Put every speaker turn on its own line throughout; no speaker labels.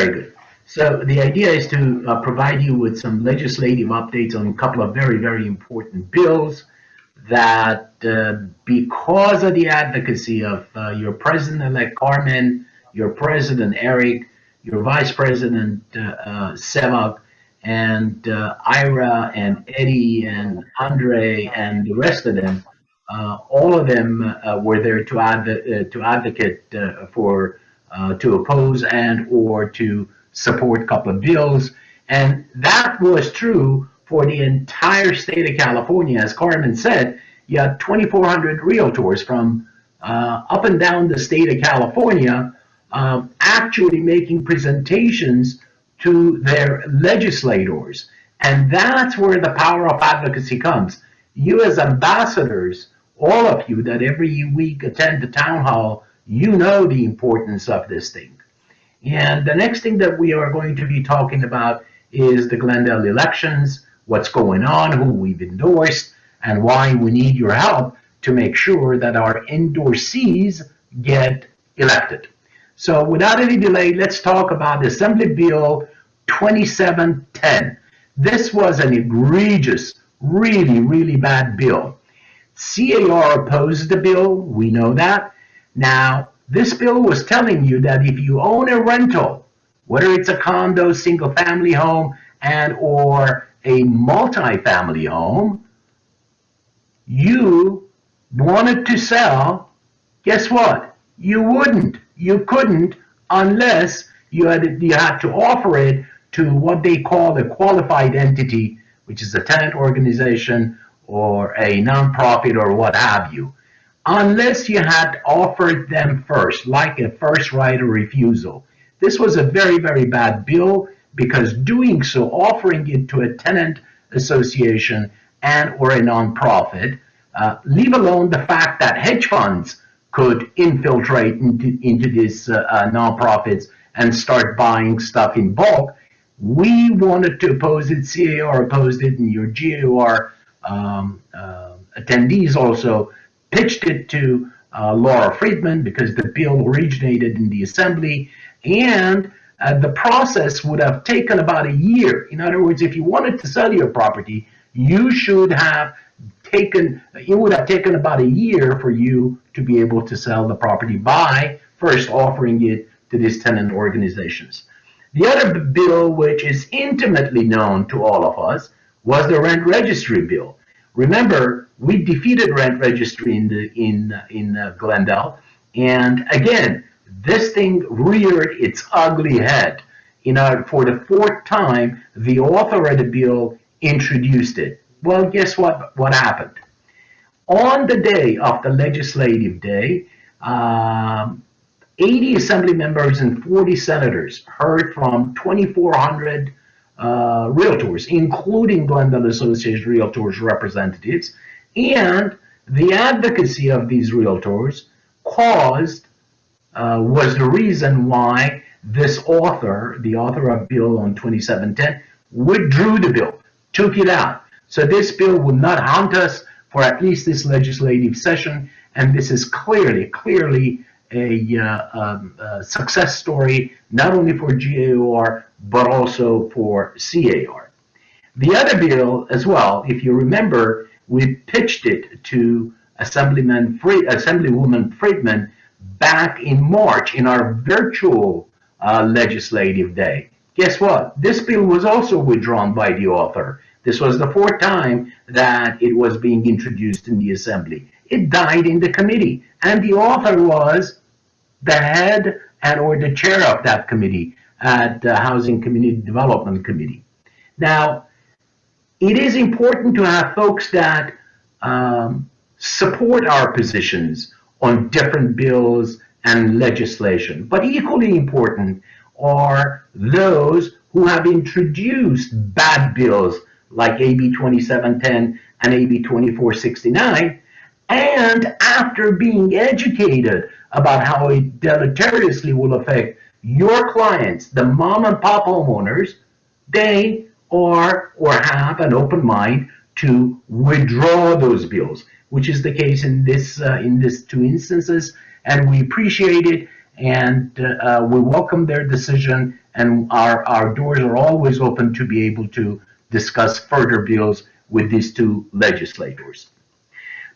Very good. So the idea is to provide you with some legislative updates on a couple of very, very important bills that, because of the advocacy of your President-elect Carmen, your President Eric, your Vice President Sevak, and Ira and Eddie and Andre and the rest of them, all of them were there to advocate for to oppose and or to support a couple of bills, and that was true for the entire state of California. As Carmen said, you had 2,400 realtors from up and down the state of California actually making presentations to their legislators. And that's where the power of advocacy comes. You as ambassadors, all of you that every week attend the town hall, you know the importance of this thing. And the next thing that we are going to be talking about is the Glendale elections, what's going on, who we've endorsed, and why we need your help to make sure that our endorsees get elected. So without any delay, let's talk about Assembly Bill 2710. This was an egregious, really, really bad bill. CAR opposed the bill, we know that. Now, this bill was telling you that if you own a rental, whether it's a condo, single-family home, and or a multi-family home, you wanted to sell, guess what? You wouldn't. You couldn't unless you had to offer it to what they call a qualified entity, which is a tenant organization or a nonprofit or what have you, unless you had offered them first, like a first right of refusal. This was a very, very bad bill because doing so, offering it to a tenant association and or a nonprofit, leave alone the fact that hedge funds could infiltrate into these nonprofits and start buying stuff in bulk. We wanted to oppose it, CAR opposed it, and your GAR attendees also pitched it to Laura Friedman because the bill originated in the assembly, and the process would have taken about a year. In other words, if you wanted to sell your property, you should have taken, it would have taken about a year for you to be able to sell the property by first offering it to these tenant organizations. The other bill, which is intimately known to all of us, was the rent registry bill. Remember, we defeated rent registry in Glendale, and again, this thing reared its ugly head. For the fourth time, the author of the bill introduced it. Well, guess what happened? On the day of the legislative day, 80 assembly members and 40 senators heard from 2,400 realtors, including Glendale Association Realtors representatives, and the advocacy of these realtors was the reason why this author, the author of Bill on 2710, withdrew the bill, took it out. So this bill will not haunt us for at least this legislative session, and this is clearly a success story, not only for GAR, but also for CAR. The other bill as well, if you remember, we pitched it to Assemblywoman Friedman back in March in our virtual legislative day. Guess what? This bill was also withdrawn by the author. This was the fourth time that it was being introduced in the Assembly. It died in the committee, and the author was the head and or the chair of that committee at the Housing Community Development Committee. Now, it is important to have folks that support our positions on different bills and legislation, but equally important are those who have introduced bad bills like AB 2710 and AB 2469, and after being educated about how it deleteriously will affect your clients, the mom and pop homeowners, they are or have an open mind to withdraw those bills, which is the case in this two instances, and we appreciate it. and we welcome their decision, and our doors are always open to be able to discuss further bills with these two legislators.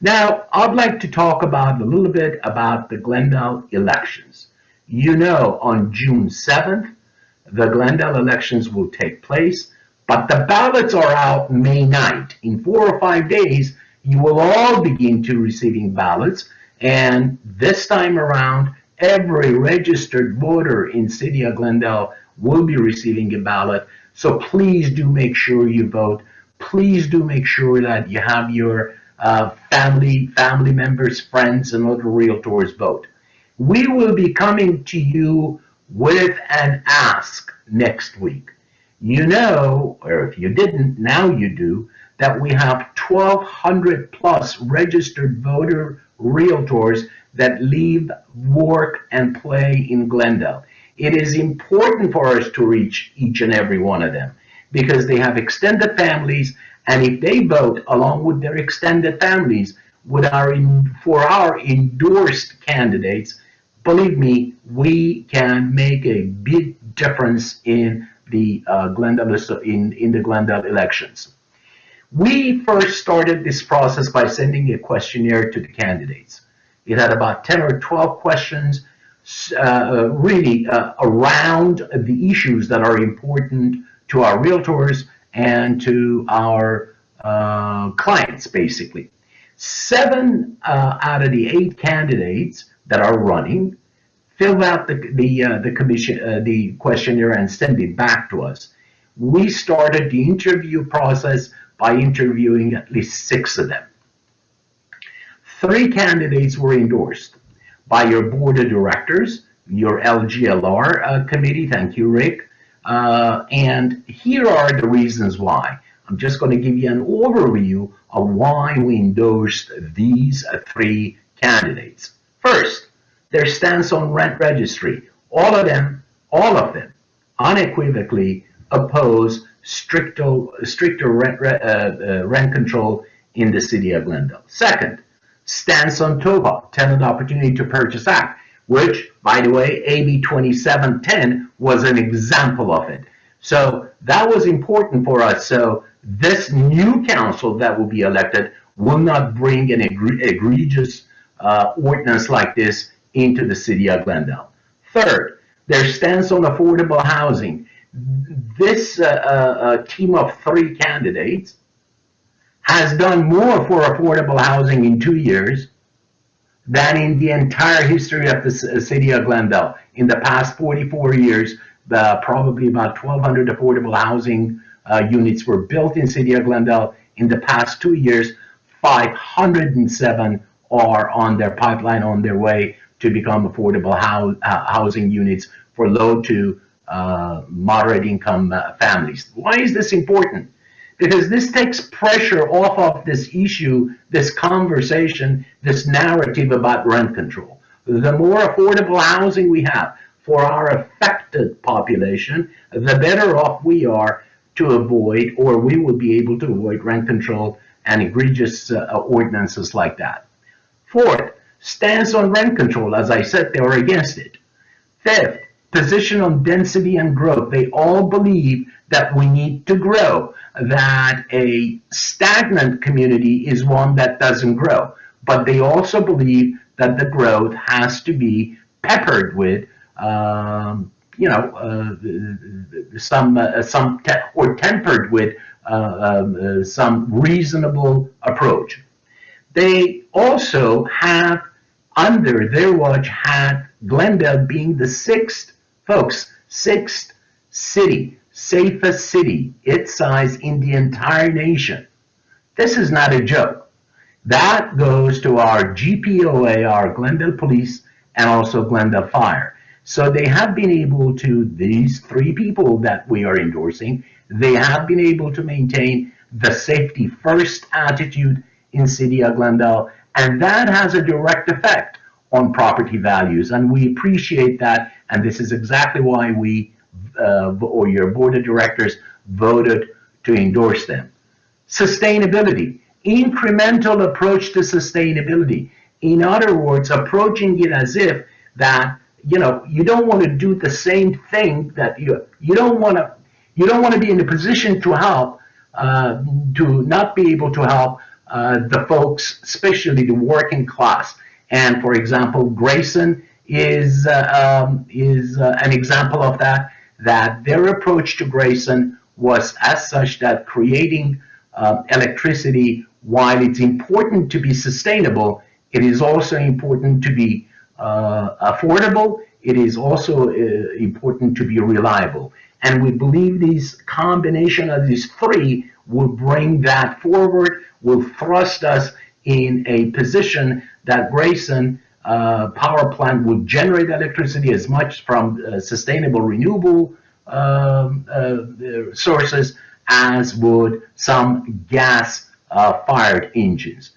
Now, I'd like to talk about a little bit about the Glendale elections. You know, on June 7th, the Glendale elections will take place, but the ballots are out May 9th. In 4 or 5 days, you will all begin to receiving ballots, and this time around, every registered voter in City of Glendale will be receiving a ballot. So please do make sure you vote. Please do make sure that you have your family members, friends, and other realtors vote. We will be coming to you with an ask next week. You know, or if you didn't, now you do, that we have 1,200 plus registered voter realtors that live, work, and play in Glendale. It is important for us to reach each and every one of them because they have extended families, and if they vote along with their extended families for our endorsed candidates, believe me, we can make a big difference in the in the Glendale elections. We first started this process by sending a questionnaire to the candidates. It had about 10 or 12 questions, really around the issues that are important to our realtors and to our clients, basically. 7 out of the 8 candidates that are running filled out the questionnaire and sent it back to us. We started the interview process by interviewing at least 6 of them. 3 candidates were endorsed by your board of directors, your LGLR committee. Thank you, Rick. And here are the reasons why. I'm just going to give you an overview of why we endorsed these 3 candidates. First, their stance on rent registry. All of them, unequivocally oppose stricter rent control in the city of Glendale. Second, stance on TOPA, Tenant Opportunity to Purchase Act, which, by the way, AB 2710 was an example of it. So that was important for us. So this new council that will be elected will not bring an egregious ordinance like this into the city of Glendale. Third, their stance on affordable housing. This team of 3 candidates has done more for affordable housing in 2 years than in the entire history of the city of Glendale. In the past 44 years, probably about 1,200 affordable housing units were built in city of Glendale. In the past 2 years, 507 are on their pipeline, on their way to become affordable housing units for low to moderate income families. Why is this important? Because this takes pressure off of this issue, this conversation, this narrative about rent control. The more affordable housing we have for our affected population, the better off we are to avoid, or we will be able to avoid, rent control and egregious ordinances like that. Fourth, stance on rent control. As I said, they are against it. Fifth, position on density and growth. They all believe that we need to grow, that a stagnant community is one that doesn't grow. But they also believe that the growth has to be peppered with, or tempered with some reasonable approach. They also have, under their watch, had Glendale being the sixth city, safest city, its size in the entire nation. This is not a joke. That goes to our GPOA, our Glendale Police, and also Glendale Fire. So they have been able to, these 3 people that we are endorsing, they have been able to maintain the safety first attitude in city of Glendale, and that has a direct effect on property values, and we appreciate that, and this is exactly why we, or your board of directors, voted to endorse them. Sustainability, incremental approach to sustainability. In other words, approaching it as if that you don't want to do the same thing that you don't want to be in a position to help, to not be able to help the folks, especially the working class. And for example, Grayson is an example of that. That their approach to Grayson was as such that creating electricity, while it's important to be sustainable, it is also important to be affordable. It is also important to be reliable. And we believe this combination of these three will bring that forward, will thrust us in a position that Grayson power plant would generate electricity as much from sustainable renewable sources as would some gas fired engines.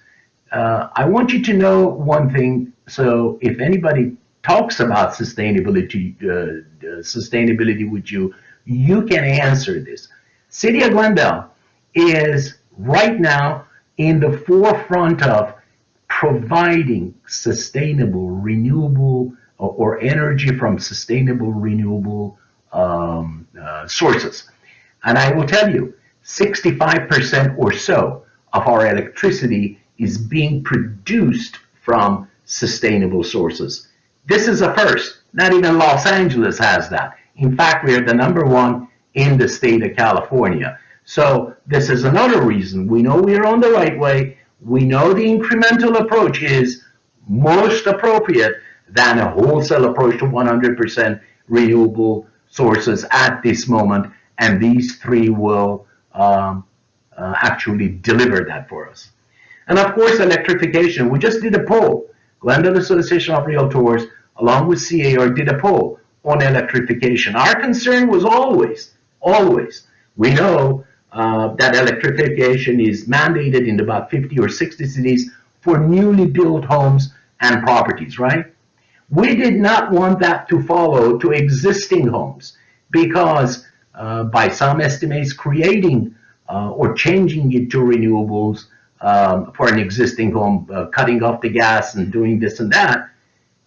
I want you to know one thing. So if anybody talks about sustainability with you, you can answer this. City of Glendale is right now in the forefront of providing sustainable, renewable, or energy from sustainable, renewable sources. And I will tell you, 65% or so of our electricity is being produced from sustainable sources. This is a first. Not even Los Angeles has that. In fact, we are the number one in the state of California. So this is another reason. We know we are on the right way. We know the incremental approach is most appropriate than a wholesale approach to 100% renewable sources at this moment. And these three will actually deliver that for us. And of course, electrification. We just did a poll. Glendale Association of Realtors, along with CAR, did a poll on electrification. Our concern was always, we know that electrification is mandated in about 50 or 60 cities for newly built homes and properties, right? We did not want that to follow to existing homes because by some estimates, creating or changing it to renewables for an existing home, cutting off the gas and doing this and that,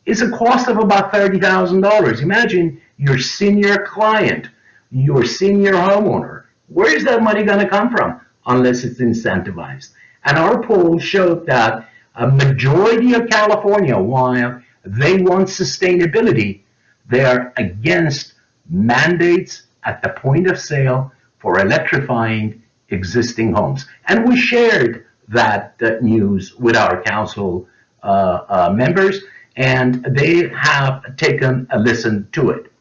is a cost of about $30,000. Imagine your senior client, your senior homeowner. Where is that money going to come from unless it's incentivized? And our poll showed that a majority of California, while they want sustainability, they are against mandates at the point of sale for electrifying existing homes. And we shared that news with our council members, and they have taken a listen to it.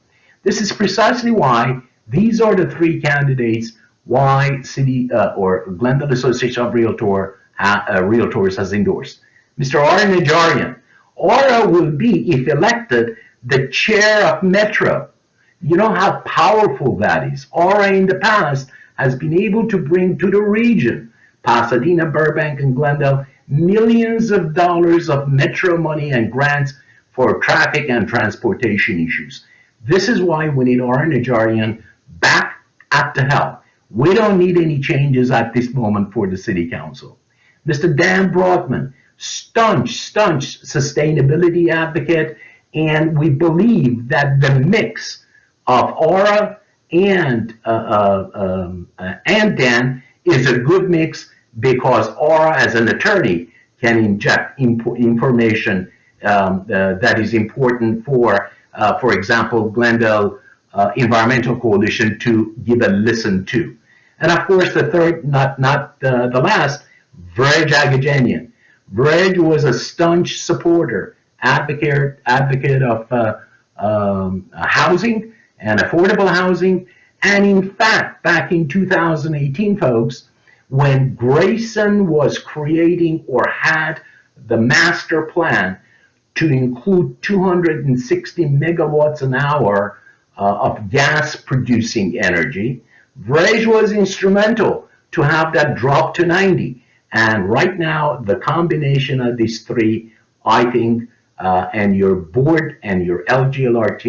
This is precisely why these are the three candidates why City or Glendale Association of Realtors has endorsed. Mr. Aura Najarian. Aura will be, if elected, the chair of Metro. You know how powerful that is. Aura in the past has been able to bring to the region, Pasadena, Burbank, and Glendale, millions of dollars of Metro money and grants for traffic and transportation issues. This is why we need Aura Najarian back at the helm. We don't need any changes at this moment for the City Council. Mr. Dan Brockman, staunch sustainability advocate, and we believe that the mix of Aura and Dan is a good mix because Aura, as an attorney, can inject information that is important for example, Glendale Environmental Coalition to give a listen to. And of course, the third, not the last, Vrej Agajanian. Vrej was a staunch supporter, advocate of housing and affordable housing. And in fact, back in 2018, folks, when Grayson was creating or had the master plan to include 260 megawatts an hour of gas producing energy, Vrej was instrumental to have that drop to 90. And right now, the combination of these three, I think, and your board and your LGLR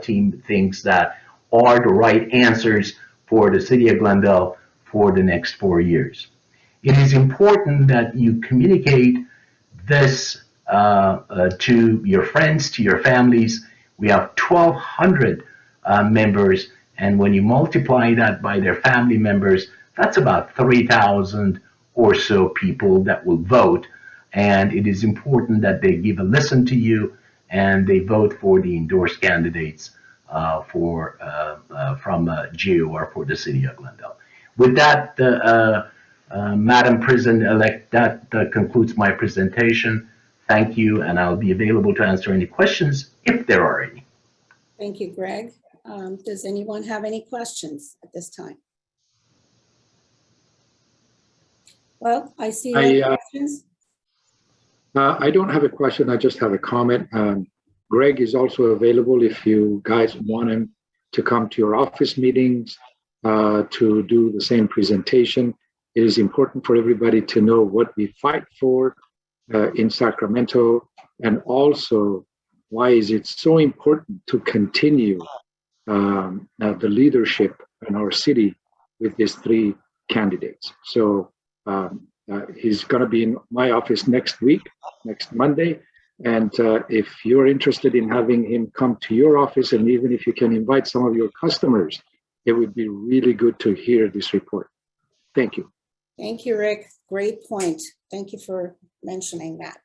team thinks that are the right answers for the City of Glendale for the next 4 years. It is important that you communicate this to your friends, to your families. We have 1,200 members, and when you multiply that by their family members, that's about 3,000 or so people that will vote. And it is important that they give a listen to you and they vote for the endorsed candidates from GOR for the city of Glendale. With that, Madam President-elect, that concludes my presentation. Thank you, and I'll be available to answer any questions if there are any.
Thank you, Greg. Does anyone have any questions at this time? Well, I see no questions.
I don't have a question. I just have a comment. Greg is also available if you guys want him to come to your office meetings to do the same presentation. It is important for everybody to know what we fight for in Sacramento, and also why is it so important to continue the leadership in our city with these three candidates. So he's going to be in my office next week, next Monday. And if you're interested in having him come to your office, and even if you can invite some of your customers, it would be really good to hear this report. Thank you.
Thank you, Rick. Great point. Thank you for mentioning that.